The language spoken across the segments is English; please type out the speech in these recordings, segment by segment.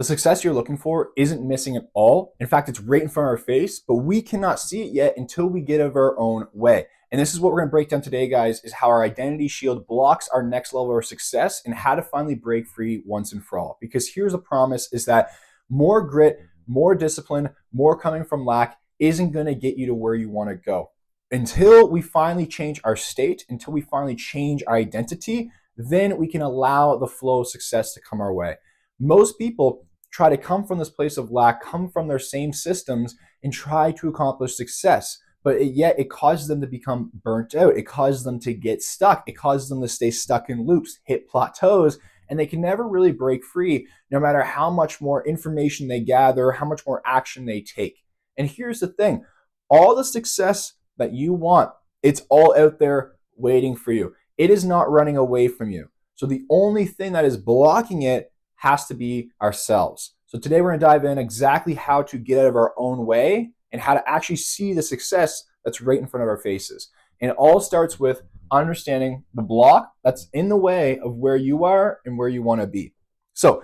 The success you're looking for isn't missing at all. In fact, it's right in front of our face, but we cannot see it yet until we get out of our own way. And this is what we're going to break down today, guys, is how our identity shield blocks our next level of success and how to finally break free once and for all. Because here's the promise is that more grit, more discipline, more coming from lack isn't going to get you to where you want to go. Until we finally change our state, until we finally change our identity, then we can allow the flow of success to come our way. Most people try to come from this place of lack, come from their same systems, and try to accomplish success. But yet it causes them to become burnt out. It causes them to get stuck. It causes them to stay stuck in loops, hit plateaus, and they can never really break free no matter how much more information they gather, how much more action they take. And here's the thing, all the success that you want, it's all out there waiting for you. It is not running away from you. So the only thing that is blocking it has to be ourselves. So today we're going to dive in exactly how to get out of our own way and how to actually see the success that's right in front of our faces. And it all starts with understanding the block that's in the way of where you are and where you want to be. So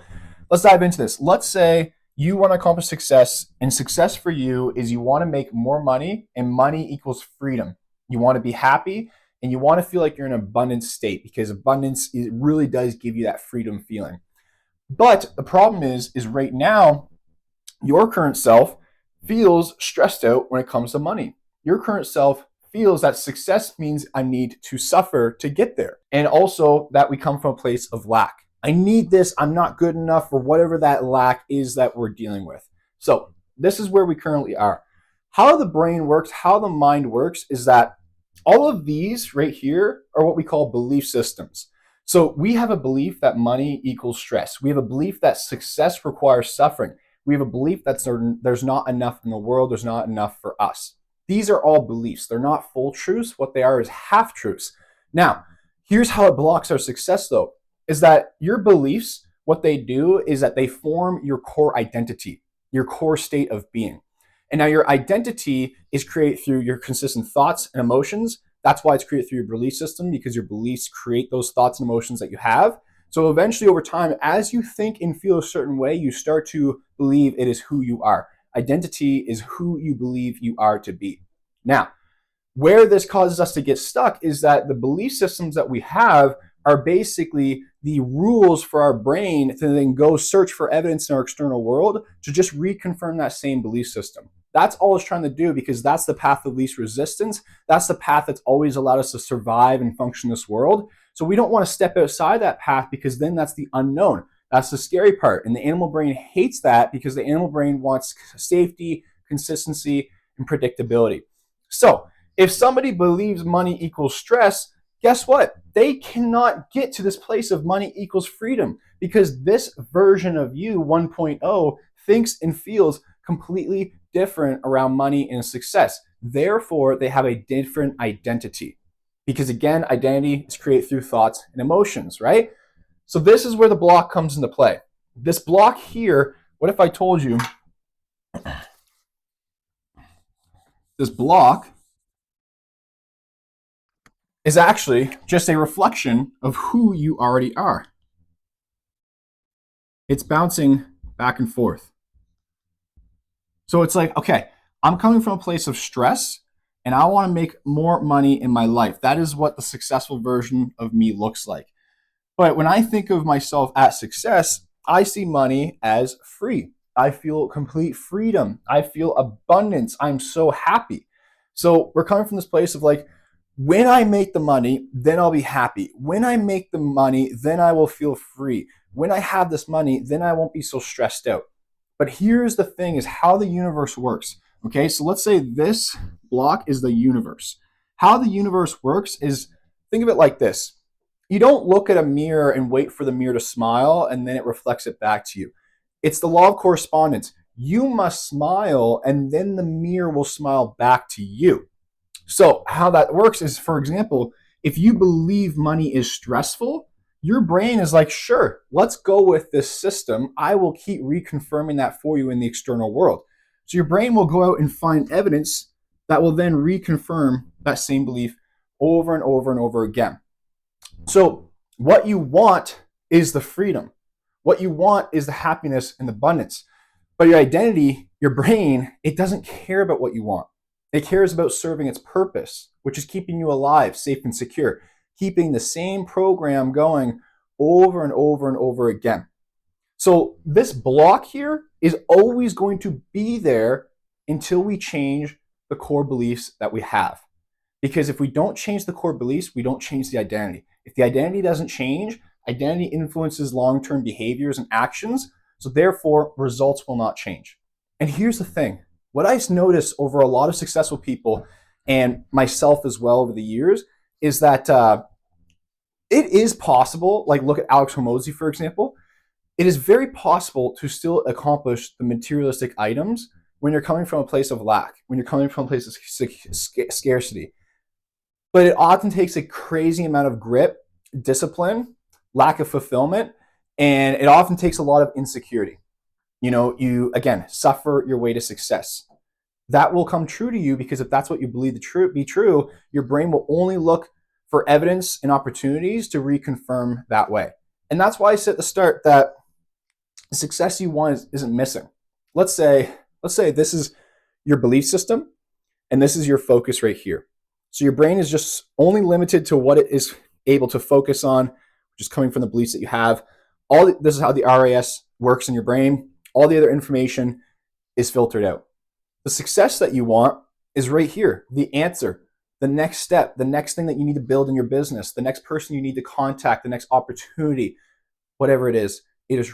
let's dive into this. Let's say you want to accomplish success, and success for you is you want to make more money, and money equals freedom. You want to be happy, and you want to feel like you're in an abundant state, because abundance, it really does give you that freedom feeling. But the problem is right now, your current self feels stressed out when it comes to money. Your current self feels that success means I need to suffer to get there. And also that we come from a place of lack. I need this, I'm not good enough, or whatever that lack is that we're dealing with. So this is where we currently are. How the brain works, how the mind works is that all of these right here are what we call belief systems. So we have a belief that money equals stress. We have a belief that success requires suffering. We have a belief that there's not enough in the world, there's not enough for us. These are all beliefs. They're not full truths. What they are is half truths. Now, here's how it blocks our success though, is that your beliefs, what they do is that they form your core identity, your core state of being. And now your identity is created through your consistent thoughts and emotions. That's why it's created through your belief system, because your beliefs create those thoughts and emotions that you have. So eventually over time, as you think and feel a certain way, you start to believe it is who you are. Identity is who you believe you are to be. Now, where this causes us to get stuck is that the belief systems that we have are basically the rules for our brain to then go search for evidence in our external world to just reconfirm that same belief system. That's all it's trying to do, because that's the path of least resistance. That's the path that's always allowed us to survive and function in this world. So we don't want to step outside that path, because then that's the unknown. That's the scary part. And the animal brain hates that, because the animal brain wants safety, consistency, and predictability. So if somebody believes money equals stress, guess what? They cannot get to this place of money equals freedom, because this version of you 1.0 thinks and feels completely different around money and success. Therefore, they have a different identity, because again, identity is created through thoughts and emotions, right? So this is where the block comes into play. This block here, what if I told you this block is actually just a reflection of who you already are. It's bouncing back and forth. So it's like, okay, I'm coming from a place of stress and I want to make more money in my life. That is what the successful version of me looks like. But when I think of myself as success, I see money as free. I feel complete freedom. I feel abundance. I'm so happy. So we're coming from this place of like, when I make the money, then I'll be happy. When I make the money, then I will feel free. When I have this money, then I won't be so stressed out. But here's the thing, is how the universe works. Okay, so let's say this block is the universe. How the universe works is, think of it like this. You don't look at a mirror and wait for the mirror to smile and then it reflects it back to you. It's the law of correspondence. You must smile and then the mirror will smile back to you. So how that works is, for example, if you believe money is stressful, your brain is like, sure, let's go with this system. I will keep reconfirming that for you in the external world. So your brain will go out and find evidence that will then reconfirm that same belief over and over and over again. So what you want is the freedom. What you want is the happiness and the abundance. But your identity, your brain, it doesn't care about what you want. It cares about serving its purpose, which is keeping you alive, safe, and secure, keeping the same program going over and over and over again. So this block here is always going to be there until we change the core beliefs that we have. Because if we don't change the core beliefs, we don't change the identity. If the identity doesn't change, identity influences long-term behaviors and actions, so therefore results will not change. And here's the thing. What I've noticed over a lot of successful people and myself as well over the years is that it is possible, like look at Alex Hormozi, for example, it is very possible to still accomplish the materialistic items when you're coming from a place of lack, when you're coming from a place of scarcity. But it often takes a crazy amount of grit, discipline, lack of fulfillment, and it often takes a lot of insecurity. You again suffer your way to success. That will come true to you because if that's what you believe to be true, your brain will only look for evidence and opportunities to reconfirm that way. And that's why I said at the start that the success you want isn't missing. Let's say this is your belief system and this is your focus right here. So your brain is just only limited to what it is able to focus on, which is coming from the beliefs that you have. This is how the RAS works in your brain. All the other information is filtered out. The success that you want is right here, the answer, the next step, the next thing that you need to build in your business, the next person you need to contact, the next opportunity, whatever it is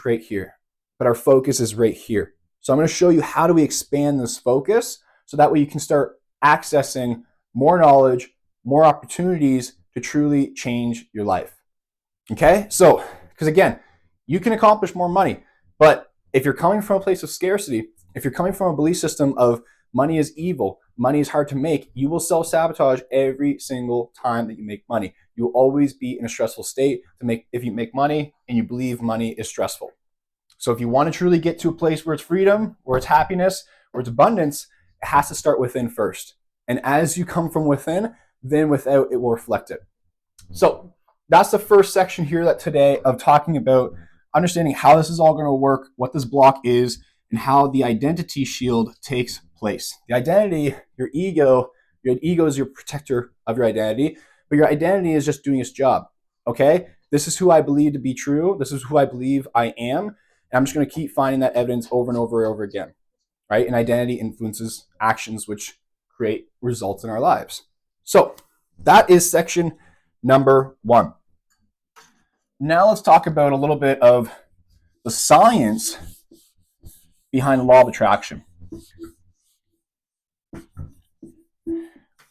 right here. But our focus is right here. So I'm going to show you how do we expand this focus so that way you can start accessing more knowledge, more opportunities to truly change your life. Okay? So, because again, you can accomplish more money, but if you're coming from a place of scarcity, if you're coming from a belief system of money is evil, money is hard to make, you will self-sabotage every single time that you make money. You will always be in a stressful state if you make money and you believe money is stressful. So if you want to truly get to a place where it's freedom, where it's happiness, where it's abundance, it has to start within first. And as you come from within, then without, it will reflect it. So that's the first section here today of talking about understanding how this is all going to work, what this block is, and how the identity shield takes place. The identity, your ego is your protector of your identity, but your identity is just doing its job. Okay? This is who I believe to be true. This is who I believe I am. And I'm just going to keep finding that evidence over and over and over again. Right? And identity influences actions which create results in our lives. So that is section number 1. Now let's talk about a little bit of the science behind the law of attraction.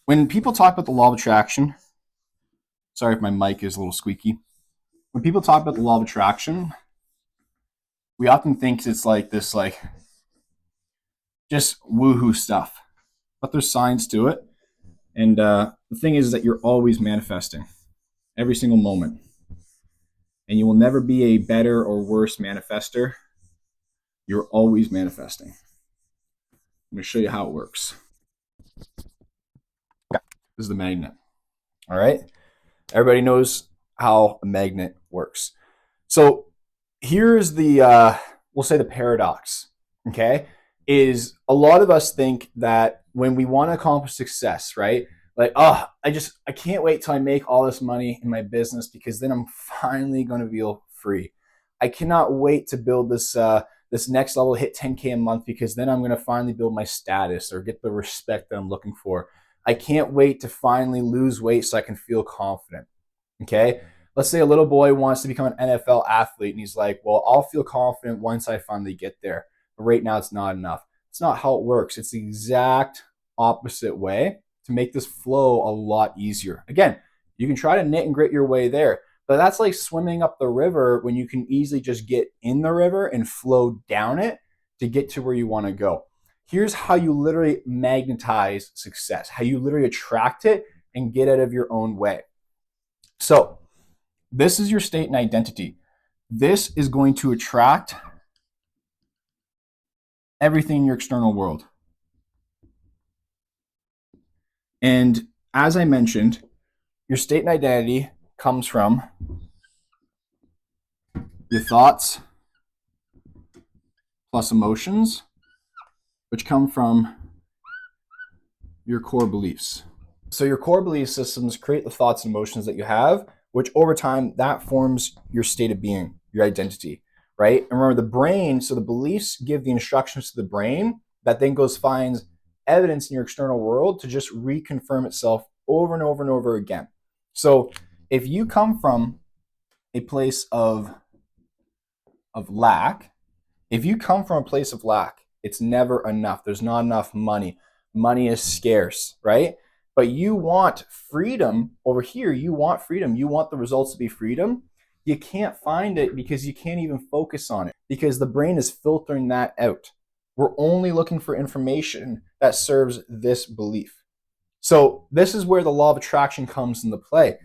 When people talk about the law of attraction, sorry if my mic is a little squeaky. When people talk about the law of attraction, we often think it's like this, just woohoo stuff. But there's science to it. And the thing is that you're always manifesting every single moment. And you will never be a better or worse manifester. You're always manifesting. I'm going to show you how it works. Okay. This is the magnet. All right. Everybody knows how a magnet works. So here's the, we'll say the paradox. Okay. Is a lot of us think that when we want to accomplish success, right? Like, I can't wait till I make all this money in my business because then I'm finally going to feel free. I cannot wait to build this next level, hit 10K a month because then I'm going to finally build my status or get the respect that I'm looking for. I can't wait to finally lose weight so I can feel confident. Okay. Let's say a little boy wants to become an NFL athlete and he's like, well, I'll feel confident once I finally get there. But right now it's not enough. It's not how it works. It's the exact opposite way to make this flow a lot easier. Again, you can try to knit and grit your way there, but that's like swimming up the river when you can easily just get in the river and flow down it to get to where you want to go. Here's how you literally magnetize success, how you literally attract it and get out of your own way. So this is your state and identity. This is going to attract everything in your external world. And as I mentioned, your state and identity comes from your thoughts, plus emotions, which come from your core beliefs. So your core belief systems create the thoughts and emotions that you have, which over time, that forms your state of being, your identity, right? And remember the brain, so the beliefs give the instructions to the brain that then goes finds evidence in your external world to just reconfirm itself over and over and over again. So if you come from a place of lack, if you come from a place of lack, it's never enough. There's not enough money. Money is scarce, right? But you want freedom over here. You want freedom. You want the results to be freedom. You can't find it because you can't even focus on it because the brain is filtering that out. We're only looking for information that serves this belief. So this is where the law of attraction comes into play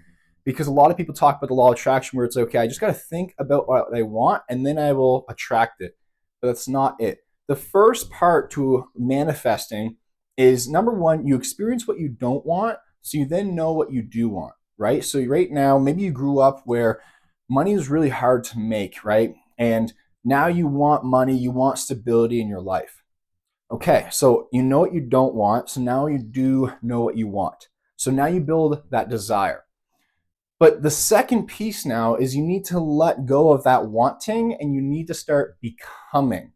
because a lot of people talk about the law of attraction where it's okay, I just got to think about what I want and then I will attract it. But that's not it. The first part to manifesting is number one, you experience what you don't want, so you then know what you do want, right? So right now, maybe you grew up where money is really hard to make, right? And now you want money, you want stability in your life. Okay, so you know what you don't want, so now you do know what you want. So now you build that desire. But the second piece now is you need to let go of that wanting and you need to start becoming.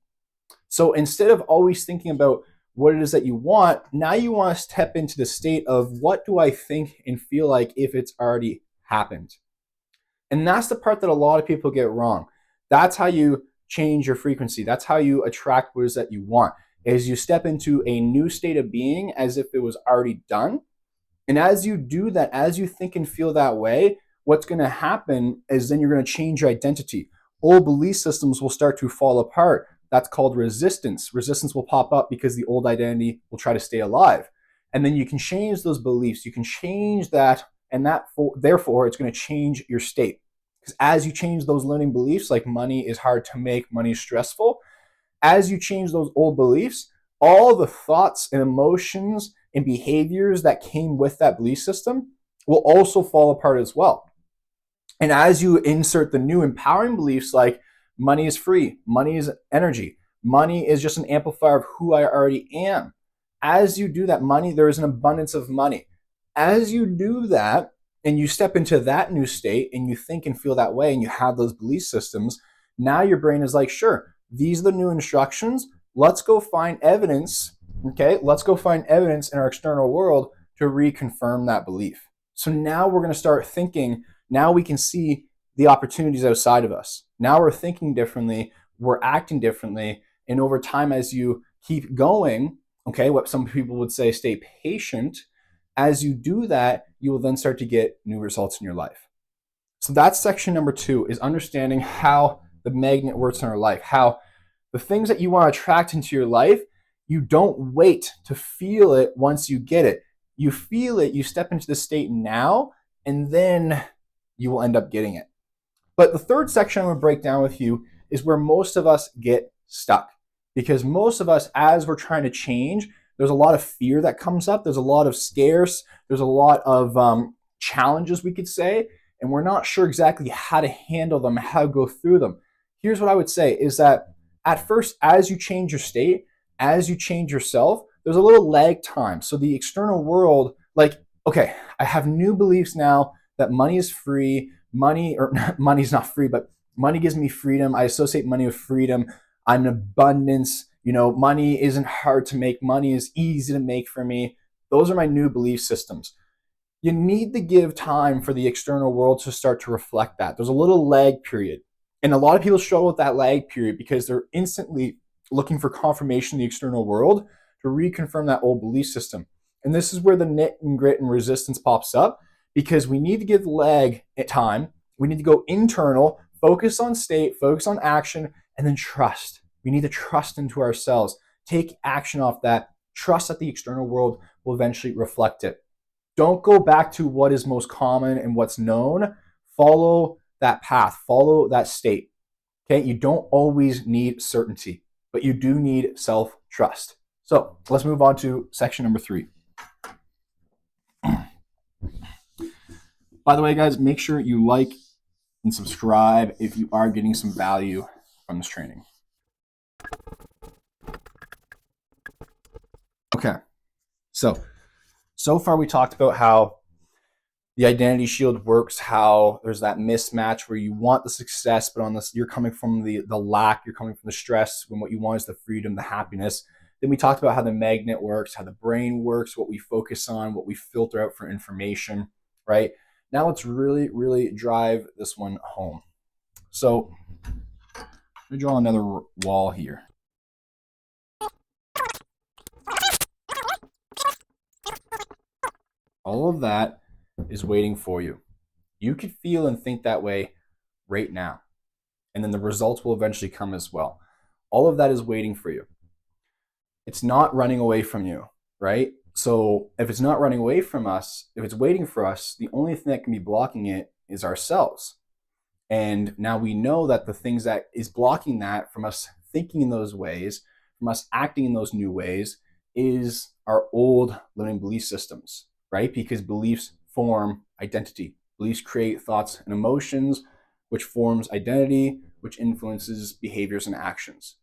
So instead of always thinking about what it is that you want, now you want to step into the state of what do I think and feel like if it's already happened. And that's the part that a lot of people get wrong. That's how you change your frequency. That's how you attract what it is that you want, is you step into a new state of being as if it was already done. And as you do that, as you think and feel that way, what's going to happen is then you're going to change your identity. Old belief systems will start to fall apart. That's called resistance. Resistance will pop up because the old identity will try to stay alive. And then you can change those beliefs. You can change that, and therefore it's going to change your state. Because as you change those limiting beliefs, like money is hard to make, money is stressful, as you change those old beliefs, all the thoughts and emotions and behaviors that came with that belief system will also fall apart as well. And as you insert the new empowering beliefs like money is free, money is energy, money is just an amplifier of who I already am. As you do that, there is an abundance of money. As you do that and you step into that new state and you think and feel that way and you have those belief systems, now your brain is like, sure, these are the new instructions. Let's go find evidence. Okay, let's go find evidence in our external world to reconfirm that belief. So now we're going to start thinking. Now we can see the opportunities outside of us. Now we're thinking differently, we're acting differently, and over time, as you keep going, okay, what some people would say, stay patient. As you do that, you will then start to get new results in your life. So that's section number 2, is understanding how the magnet works in our life, how the things that you want to attract into your life, you don't wait to feel it once you get it. You feel it, you step into the state now, and then you will end up getting it. But the third section I'm going to break down with you is where most of us get stuck. Because most of us, as we're trying to change, there's a lot of fear that comes up. There's a lot of scares. There's a lot of challenges, we could say, and we're not sure exactly how to handle them, how to go through them. Here's what I would say is that at first, as you change your state, as you change yourself, there's a little lag time. So the external world, like, okay, I have new beliefs now that money is free. Money's not free, but money gives me freedom. I associate money with freedom. I'm in abundance. Money isn't hard to make. Money is easy to make for me. Those are my new belief systems. You need to give time for the external world to start to reflect that. There's a little lag period. And a lot of people struggle with that lag period because they're instantly looking for confirmation in the external world to reconfirm that old belief system. And this is where the nit and grit and resistance pops up, because we need to give lag at time. We need to go internal, focus on state, focus on action, and then trust. We need to trust into ourselves. Take action off that. Trust that the external world will eventually reflect it. Don't go back to what is most common and what's known. Follow that path. Follow that state. Okay? You don't always need certainty, but you do need self-trust. So let's move on to section number 3. By the way, guys, make sure you like and subscribe if you are getting some value from this training. So far we talked about how the identity shield works, how there's that mismatch where you want the success, but on this, you're coming from the lack, you're coming from the stress, when what you want is the freedom, the happiness. Then we talked about how the magnet works, how the brain works, what we focus on, what we filter out for information, right? Now let's really, really drive this one home. So let me draw another wall here. All of that is waiting for you. You could feel and think that way right now. And then the results will eventually come as well. All of that is waiting for you. It's not running away from you, right? So if it's not running away from us, if it's waiting for us, the only thing that can be blocking it is ourselves. And now we know that the things that is blocking that from us thinking in those ways, from us acting in those new ways, is our old limiting belief systems, right? Because beliefs form identity. Beliefs create thoughts and emotions, which forms identity, which influences behaviors and actions.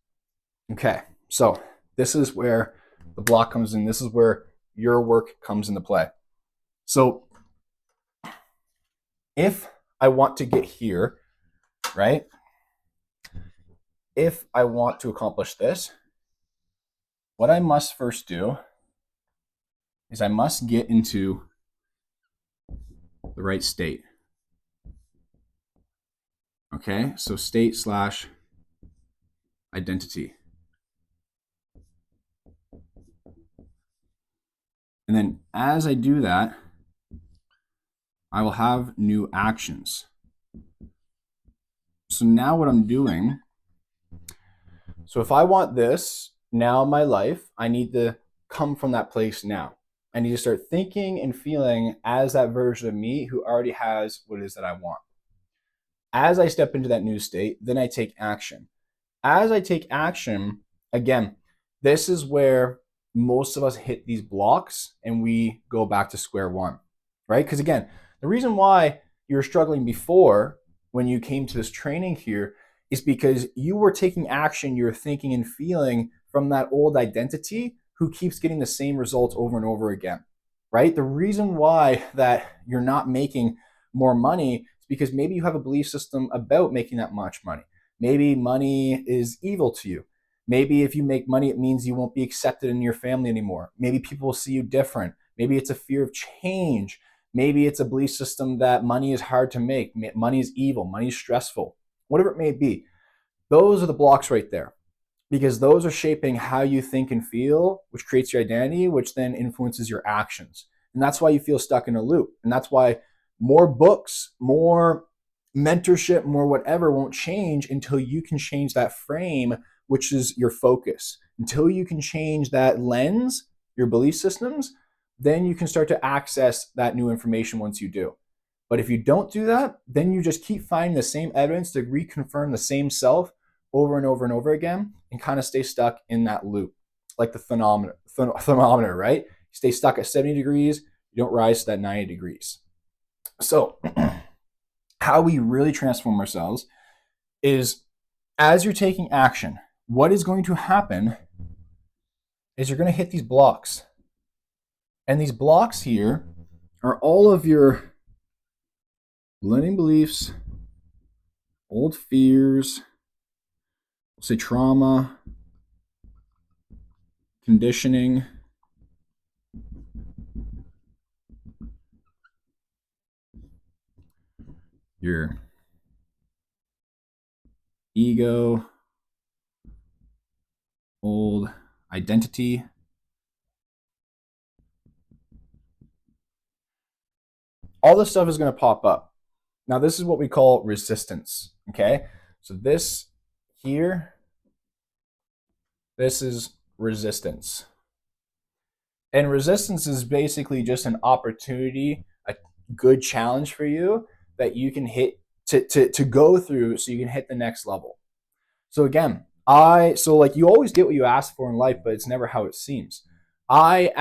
Okay, so this is where the block comes in. This is where your work comes into play. So if I want to get here, right? If I want to accomplish this, what I must first do is I must get into the right state. Okay, so state slash identity. And then as I do that, I will have new actions. So now what I'm doing, so if I want this now in my life, I need to come from that place now. I need to start thinking and feeling as that version of me who already has what it is that I want. As I step into that new state, then I take action. As I take action, again, this is where most of us hit these blocks and we go back to square one, right? Because again, the reason why you were struggling before when you came to this training here is because you were taking action, you're thinking and feeling from that old identity who keeps getting the same results over and over again, right? The reason why that you're not making more money is because maybe you have a belief system about making that much money. Maybe money is evil to you. Maybe if you make money, it means you won't be accepted in your family anymore. Maybe people will see you different. Maybe it's a fear of change. Maybe it's a belief system that money is hard to make. Money is evil. Money is stressful. Whatever it may be. Those are the blocks right there, because those are shaping how you think and feel, which creates your identity, which then influences your actions. And that's why you feel stuck in a loop. And that's why more books, more mentorship, more whatever won't change until you can change that frame, which is your focus. Until you can change that lens, your belief systems, then you can start to access that new information once you do. But if you don't do that, then you just keep finding the same evidence to reconfirm the same self over and over and over again and kind of stay stuck in that loop, like the thermometer, right? You stay stuck at 70 degrees, you don't rise to that 90 degrees. So how we really transform ourselves is as you're taking action, what is going to happen is you're going to hit these blocks. And these blocks here are all of your limiting beliefs, old fears, say trauma, conditioning, your ego, old identity. All this stuff is going to pop up. Now, this is what we call resistance, okay? So this here, this is resistance. And resistance is basically just an opportunity, a good challenge for you that you can hit to go through so you can hit the next level. So again, like you always get what you ask for in life, but it's never how it seems. I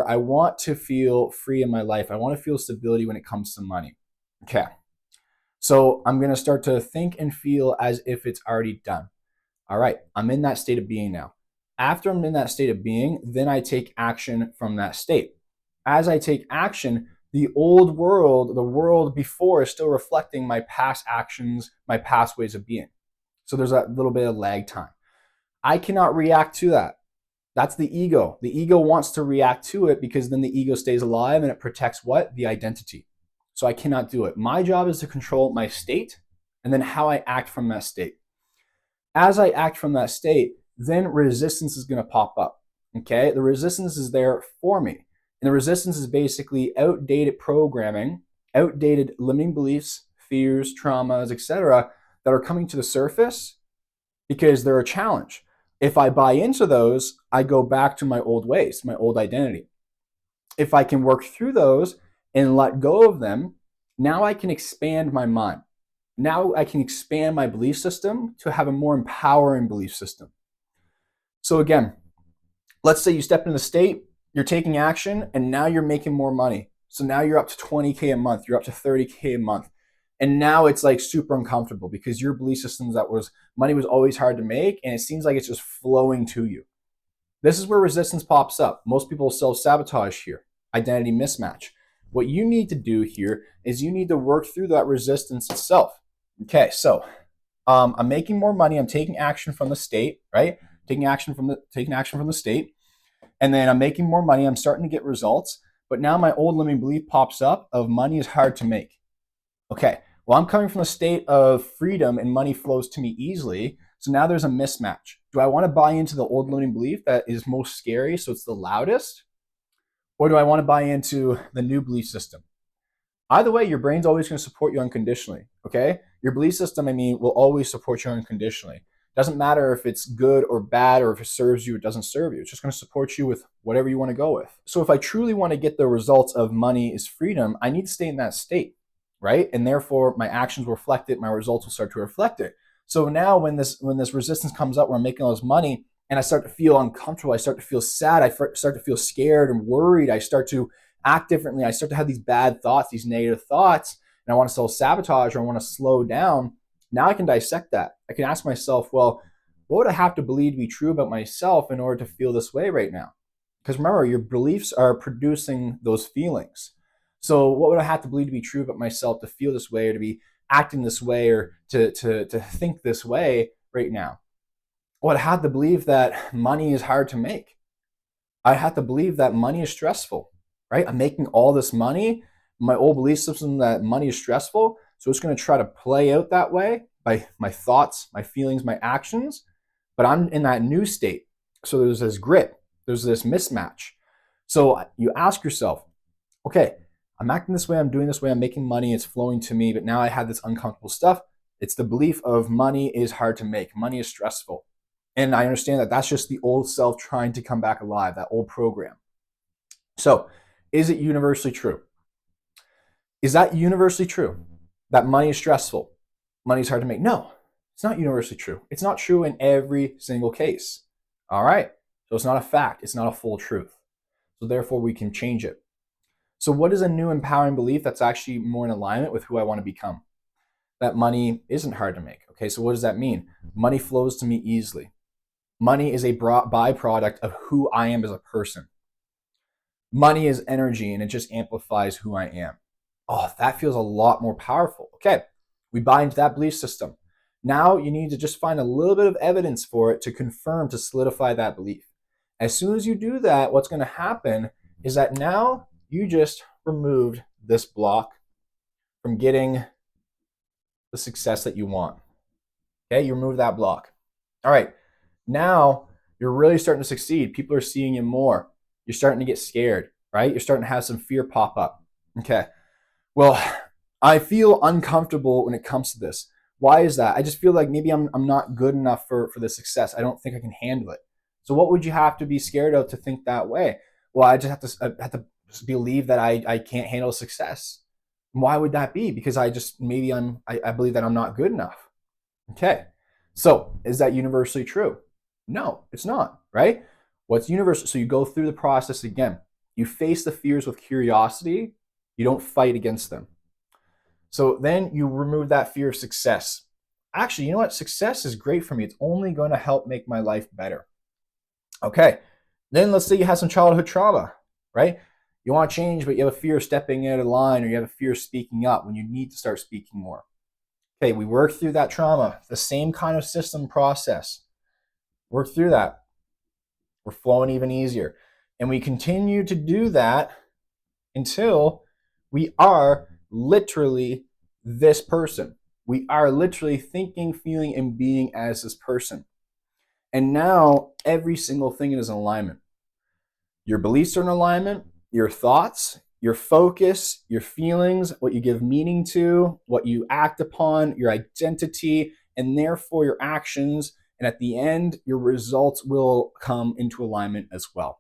want to feel free in my life. I want to feel stability when it comes to money. Okay. So I'm going to start to think and feel as if it's already done. All right. I'm in that state of being now. After I'm in that state of being, then I take action from that state. As I take action, the old world, the world before, is still reflecting my past actions, my past ways of being. So there's a little bit of lag time. I cannot react to that. That's the ego. The ego wants to react to it because then the ego stays alive and it protects what? The identity. So I cannot do it. My job is to control my state and then how I act from that state. As I act from that state, then resistance is going to pop up. Okay? The resistance is there for me. And the resistance is basically outdated programming, outdated limiting beliefs, fears, traumas, etc., that are coming to the surface because they're a challenge. If I buy into those, I go back to my old ways, my old identity. If I can work through those and let go of them, now I can expand my mind. Now I can expand my belief system to have a more empowering belief system. So again, let's say you step into the state, you're taking action, and now you're making more money. So now you're up to 20K a month, you're up to 30K a month. And now it's like super uncomfortable because your belief systems that was money was always hard to make, and it seems like it's just flowing to you. This is where resistance pops up. Most people self-sabotage here, identity mismatch. What you need to do here is you need to work through that resistance itself. Okay, so I'm making more money. I'm taking action from the state, right? Taking action from the state, and then I'm making more money. I'm starting to get results, but now my old limiting belief pops up of money is hard to make. Okay, well, I'm coming from a state of freedom and money flows to me easily. So now there's a mismatch. Do I want to buy into the old limiting belief that is most scary, so it's the loudest? Or do I want to buy into the new belief system? Either way, your brain's always going to support you unconditionally, okay? Your belief system, will always support you unconditionally. Doesn't matter if it's good or bad or if it serves you or doesn't serve you. It's just going to support you with whatever you want to go with. So if I truly want to get the results of money is freedom, I need to stay in that state, right? And therefore, my actions will reflect it. My results will start to reflect it. So now when this resistance comes up where I'm making all this money and I start to feel uncomfortable, I start to feel sad, I start to feel scared and worried, I start to act differently, I start to have these bad thoughts, these negative thoughts, and I want to self-sabotage or I want to slow down. Now I can dissect that. I can ask myself, well, what would I have to believe to be true about myself in order to feel this way right now? Because remember, your beliefs are producing those feelings. So what would I have to believe to be true about myself to feel this way or to be acting this way or to think this way right now? Well, I had to believe that money is hard to make. I had to believe that money is stressful, right? I'm making all this money. My old belief system that money is stressful. So it's going to try to play out that way by my thoughts, my feelings, my actions. But I'm in that new state. So there's this grip. There's this mismatch. So you ask yourself, okay, I'm acting this way, I'm doing this way, I'm making money, it's flowing to me, but now I have this uncomfortable stuff. It's the belief of money is hard to make, money is stressful. And I understand that that's just the old self trying to come back alive, that old program. So is it universally true? Is that universally true? That money is stressful, money is hard to make? No, it's not universally true. It's not true in every single case. All right, so it's not a fact, it's not a full truth. So therefore we can change it. So what is a new empowering belief that's actually more in alignment with who I want to become? That money isn't hard to make. Okay, so what does that mean? Money flows to me easily. Money is a byproduct of who I am as a person. Money is energy and it just amplifies who I am. Oh, that feels a lot more powerful. Okay, we buy into that belief system. Now you need to just find a little bit of evidence for it to confirm, to solidify that belief. As soon as you do that, what's going to happen is that now you just removed this block from getting the success that you want. Okay, you remove that block. All right, now you're really starting to succeed. People are seeing you more. You're starting to get scared, right? You're starting to have some fear pop up. Okay, well, I feel uncomfortable when it comes to this. Why is that? I just feel like maybe I'm not good enough for the success. I don't think I can handle it. So what would you have to be scared of to think that way? Well, I just have to believe that I can't handle success. Why would that be? Because I believe that I'm not good enough. Okay, so is that universally true? No, it's not, right? What's universal? So you go through the process again. You face the fears with curiosity. You don't fight against them. So then you remove that fear of success. Actually, you know what? Success is great for me. It's only going to help make my life better. Okay, then let's say you have some childhood trauma, right? You want to change, but you have a fear of stepping out of line, or you have a fear of speaking up when you need to start speaking more. Okay, we work through that trauma, the same kind of system process. Work through that. We're flowing even easier. And we continue to do that until we are literally this person. We are literally thinking, feeling, and being as this person. And now every single thing is in alignment. Your beliefs are in alignment, your thoughts, your focus, your feelings, what you give meaning to, what you act upon, your identity, and therefore your actions. And at the end, your results will come into alignment as well.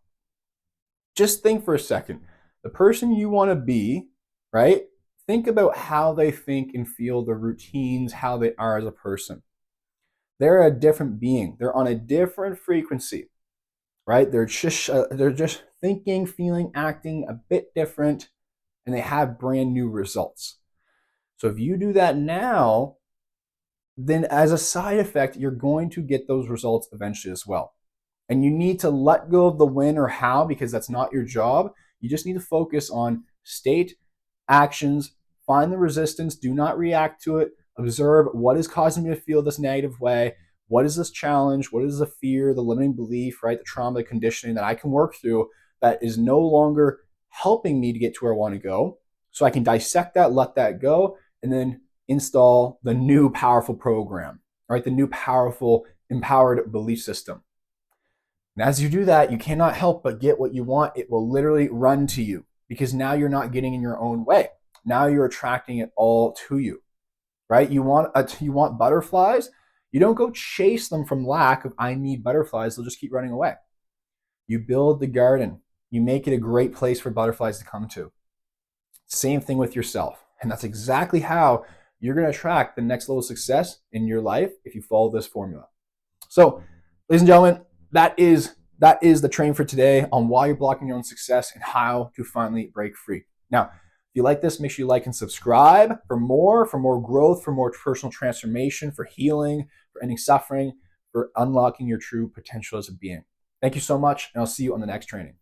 Just think for a second. The person you want to be, right? Think about how they think and feel, their routines, how they are as a person. They're a different being. They're on a different frequency, right? They're just thinking, feeling, acting a bit different, and they have brand new results. So if you do that now, then as a side effect, you're going to get those results eventually as well. And you need to let go of the when or how, because that's not your job. You just need to focus on state, actions, find the resistance, do not react to it, observe what is causing me to feel this negative way. What is this challenge? What is the fear, the limiting belief, right? The trauma, the conditioning that I can work through that is no longer helping me to get to where I want to go. So I can dissect that, let that go, and then install the new powerful program, right? The new powerful, empowered belief system. And as you do that, you cannot help but get what you want. It will literally run to you because now you're not getting in your own way. Now you're attracting it all to you, right? You want butterflies. You don't go chase them from lack of I need butterflies. They'll just keep running away. You build the garden. You make it a great place for butterflies to come to. Same thing with yourself. And that's exactly how you're going to attract the next level of success in your life if you follow this formula. So, ladies and gentlemen, that is the training for today on why you're blocking your own success and how to finally break free. Now, if you like this, make sure you like and subscribe for more growth, for more personal transformation, for healing, for ending suffering, for unlocking your true potential as a being. Thank you so much, and I'll see you on the next training.